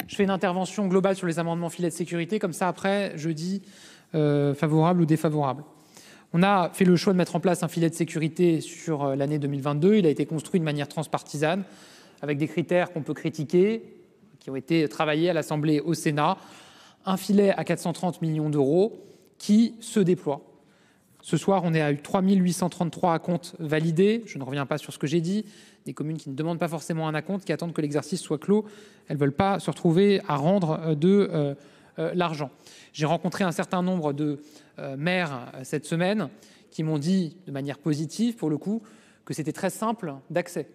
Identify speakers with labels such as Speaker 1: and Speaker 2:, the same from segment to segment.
Speaker 1: Je fais une intervention globale sur les amendements filets de sécurité, comme ça après je dis favorable ou défavorable. On a fait le choix de mettre en place un filet de sécurité sur l'année 2022. Il a été construit de manière transpartisane avec des critères qu'on peut critiquer, qui ont été travaillés à l'Assemblée, au Sénat. Un filet à 430 millions d'euros qui se déploie. Ce soir, on est à 3 833 acomptes validés. Je ne reviens pas sur ce que j'ai dit. Des communes qui ne demandent pas forcément un acompte, qui attendent que l'exercice soit clos. Elles ne veulent pas se retrouver à rendre de l'argent. J'ai rencontré un certain nombre de maires cette semaine qui m'ont dit de manière positive, pour le coup, que c'était très simple d'accès.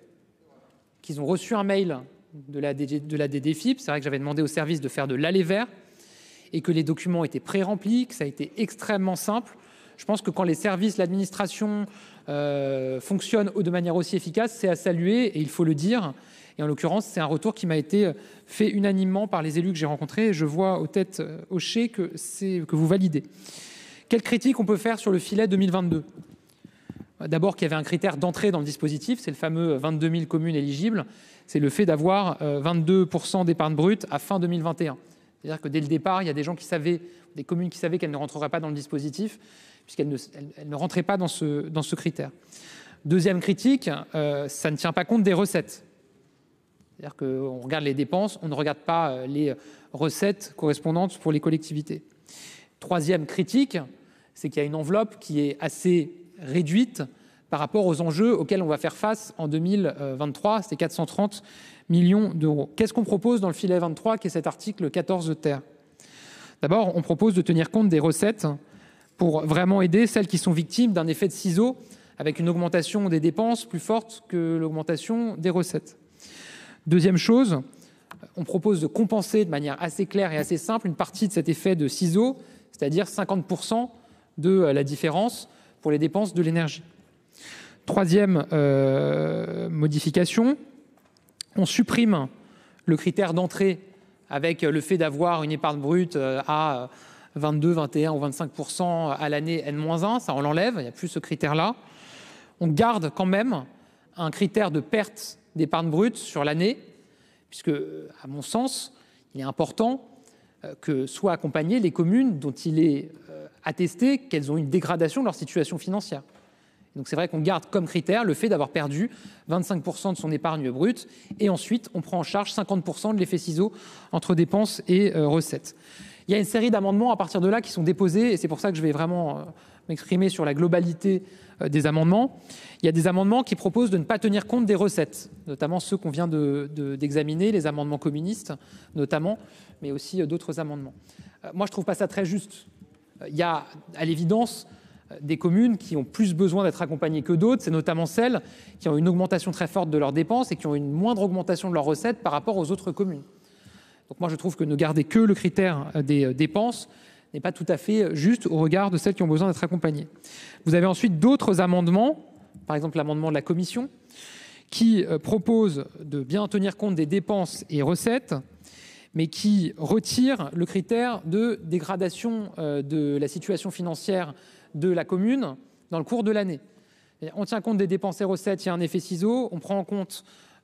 Speaker 1: Qu'ils ont reçu un mail de la DDFiP. C'est vrai que j'avais demandé au service de faire de l'aller vers et que les documents étaient pré-remplis, que ça a été extrêmement simple. Je pense que quand les services, l'administration fonctionnent de manière aussi efficace, c'est à saluer et il faut le dire. Et en l'occurrence, c'est un retour qui m'a été fait unanimement par les élus que j'ai rencontrés. Et je vois aux têtes hochées que vous validez. Quelle critique on peut faire sur le filet 2022 ? D'abord qu'il y avait un critère d'entrée dans le dispositif, c'est le fameux 22 000 communes éligibles. C'est le fait d'avoir 22% d'épargne brute à fin 2021. C'est-à-dire que dès le départ, il y a des gens qui savaient, des communes qui savaient qu'elles ne rentreraient pas dans le dispositif, puisqu'elles ne rentraient pas dans ce critère. Deuxième critique, ça ne tient pas compte des recettes. C'est-à-dire qu'on regarde les dépenses, on ne regarde pas les recettes correspondantes pour les collectivités. Troisième critique, c'est qu'il y a une enveloppe qui est assez réduite par rapport aux enjeux auxquels on va faire face en 2023, c'est 430 millions d'euros. Qu'est-ce qu'on propose dans le filet 23, qui est cet article 14 ter ? D'abord, on propose de tenir compte des recettes pour vraiment aider celles qui sont victimes d'un effet de ciseau avec une augmentation des dépenses plus forte que l'augmentation des recettes. Deuxième chose, on propose de compenser de manière assez claire et assez simple une partie de cet effet de ciseau, c'est-à-dire 50% de la différence pour les dépenses de l'énergie. Troisième modification, on supprime le critère d'entrée avec le fait d'avoir une épargne brute à 22, 21 ou 25% à l'année N-1, ça on l'enlève, il n'y a plus ce critère-là. On garde quand même un critère de perte d'épargne brute sur l'année, puisque, à mon sens, il est important que soient accompagnées les communes dont il est attesté qu'elles ont une dégradation de leur situation financière. Donc c'est vrai qu'on garde comme critère le fait d'avoir perdu 25% de son épargne brute et ensuite on prend en charge 50% de l'effet ciseau entre dépenses et recettes. Il y a une série d'amendements à partir de là qui sont déposés et c'est pour ça que je vais vraiment m'exprimer sur la globalité des amendements. Il y a des amendements qui proposent de ne pas tenir compte des recettes, notamment ceux qu'on vient d'examiner, les amendements communistes notamment, mais aussi d'autres amendements. Moi je trouve pas ça très juste. Il y a à l'évidence des communes qui ont plus besoin d'être accompagnées que d'autres, c'est notamment celles qui ont une augmentation très forte de leurs dépenses et qui ont une moindre augmentation de leurs recettes par rapport aux autres communes. Donc moi je trouve que ne garder que le critère des dépenses n'est pas tout à fait juste au regard de celles qui ont besoin d'être accompagnées. Vous avez ensuite d'autres amendements, par exemple l'amendement de la commission, qui propose de bien tenir compte des dépenses et recettes, mais qui retire le critère de dégradation de la situation financière de la commune dans le cours de l'année. On tient compte des dépenses et recettes, il y a un effet ciseau, on prend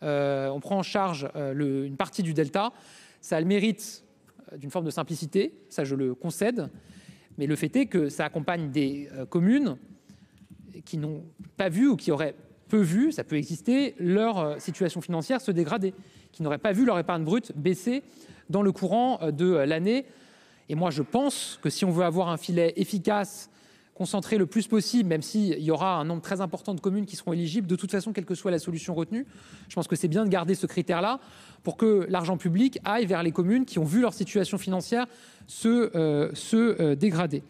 Speaker 1: en charge une partie du delta. Ça a le mérite d'une forme de simplicité, ça je le concède, mais le fait est que ça accompagne des communes qui n'ont pas vu ou qui auraient peu vu, ça peut exister, leur situation financière se dégrader, qui n'auraient pas vu leur épargne brute baisser dans le courant de l'année. Et moi je pense que si on veut avoir un filet efficace, concentrer le plus possible, même s'il y aura un nombre très important de communes qui seront éligibles, de toute façon, quelle que soit la solution retenue, je pense que c'est bien de garder ce critère-là pour que l'argent public aille vers les communes qui ont vu leur situation financière se dégrader.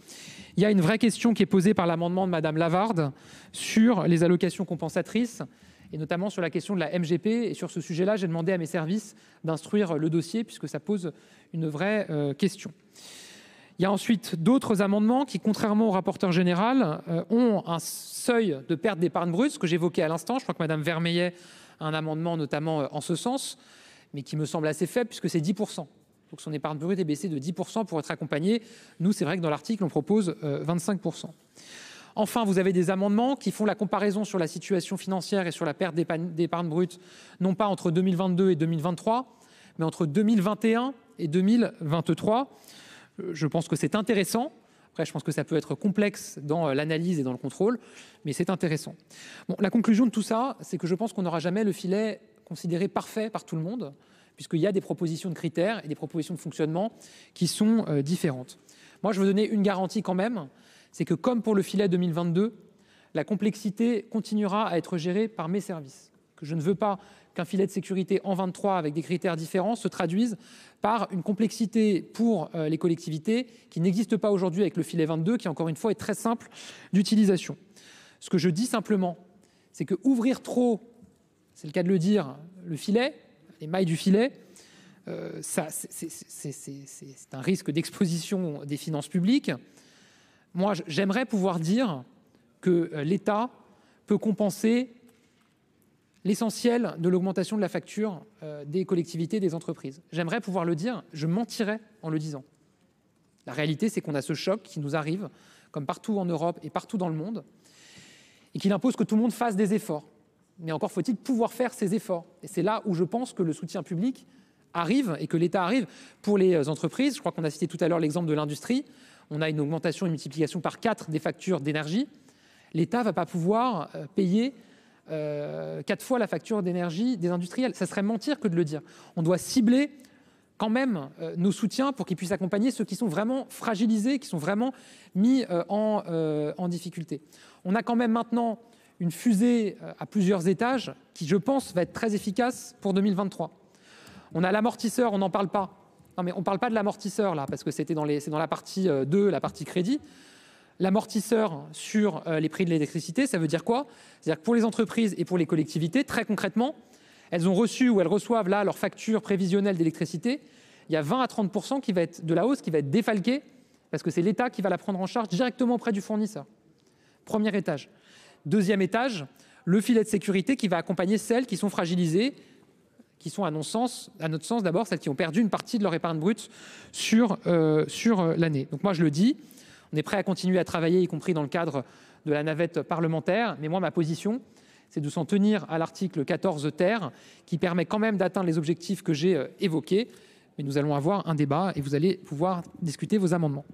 Speaker 1: Il y a une vraie question qui est posée par l'amendement de Madame Lavarde sur les allocations compensatrices et notamment sur la question de la MGP. Et sur ce sujet-là, j'ai demandé à mes services d'instruire le dossier puisque ça pose une vraie question. Il y a ensuite d'autres amendements qui, contrairement au rapporteur général, ont un seuil de perte d'épargne brute, ce que j'évoquais à l'instant. Je crois que Madame Vermeillet a un amendement notamment en ce sens, mais qui me semble assez faible puisque c'est 10%. Donc son épargne brute est baissée de 10% pour être accompagné. Nous, c'est vrai que dans l'article, on propose 25%. Enfin, vous avez des amendements qui font la comparaison sur la situation financière et sur la perte d'épargne brute, non pas entre 2022 et 2023, mais entre 2021 et 2023. Je pense que c'est intéressant. Après, je pense que ça peut être complexe dans l'analyse et dans le contrôle, mais c'est intéressant. Bon, la conclusion de tout ça, c'est que je pense qu'on n'aura jamais le filet considéré parfait par tout le monde, puisqu'il y a des propositions de critères et des propositions de fonctionnement qui sont différentes. Moi, je veux donner une garantie quand même, c'est que comme pour le filet 2022, la complexité continuera à être gérée par mes services. Que je ne veux pas qu'un filet de sécurité en 23 avec des critères différents se traduise par une complexité pour les collectivités qui n'existe pas aujourd'hui avec le filet 22, qui encore une fois est très simple d'utilisation. Ce que je dis simplement, c'est que ouvrir trop, c'est le cas de le dire, le filet, les mailles du filet, ça c'est un risque d'exposition des finances publiques. Moi, j'aimerais pouvoir dire que l'État peut compenser l'essentiel de l'augmentation de la facture des collectivités, des entreprises. J'aimerais pouvoir le dire, je mentirais en le disant. La réalité, c'est qu'on a ce choc qui nous arrive, comme partout en Europe et partout dans le monde, et qu'il impose que tout le monde fasse des efforts. Mais encore faut-il pouvoir faire ces efforts. Et c'est là où je pense que le soutien public arrive et que l'État arrive pour les entreprises. Je crois qu'on a cité tout à l'heure l'exemple de l'industrie. On a une augmentation, une multiplication par 4 des factures d'énergie. L'État va pas pouvoir payer 4 fois la facture d'énergie des industriels. Ça serait mentir que de le dire. On doit cibler quand même nos soutiens pour qu'ils puissent accompagner ceux qui sont vraiment fragilisés, qui sont vraiment mis en difficulté. On a quand même maintenant une fusée à plusieurs étages qui, je pense, va être très efficace pour 2023. On a l'amortisseur, on n'en parle pas. Non mais on parle pas de l'amortisseur là parce que c'est dans la partie 2, la partie crédit. L'amortisseur sur les prix de l'électricité, ça veut dire quoi? C'est-à-dire que pour les entreprises et pour les collectivités, très concrètement, elles ont reçu ou elles reçoivent là leur facture prévisionnelle d'électricité. Il y a 20 à 30% qui va être de la hausse qui va être défalquée parce que c'est l'État qui va la prendre en charge directement auprès du fournisseur. Premier étage. Deuxième étage, le filet de sécurité qui va accompagner celles qui sont fragilisées, qui sont à notre sens d'abord celles qui ont perdu une partie de leur épargne brute sur l'année. Donc moi je le dis, on est prêt à continuer à travailler, y compris dans le cadre de la navette parlementaire. Mais moi ma position, c'est de s'en tenir à l'article 14 ter, qui permet quand même d'atteindre les objectifs que j'ai évoqués. Mais nous allons avoir un débat et vous allez pouvoir discuter vos amendements.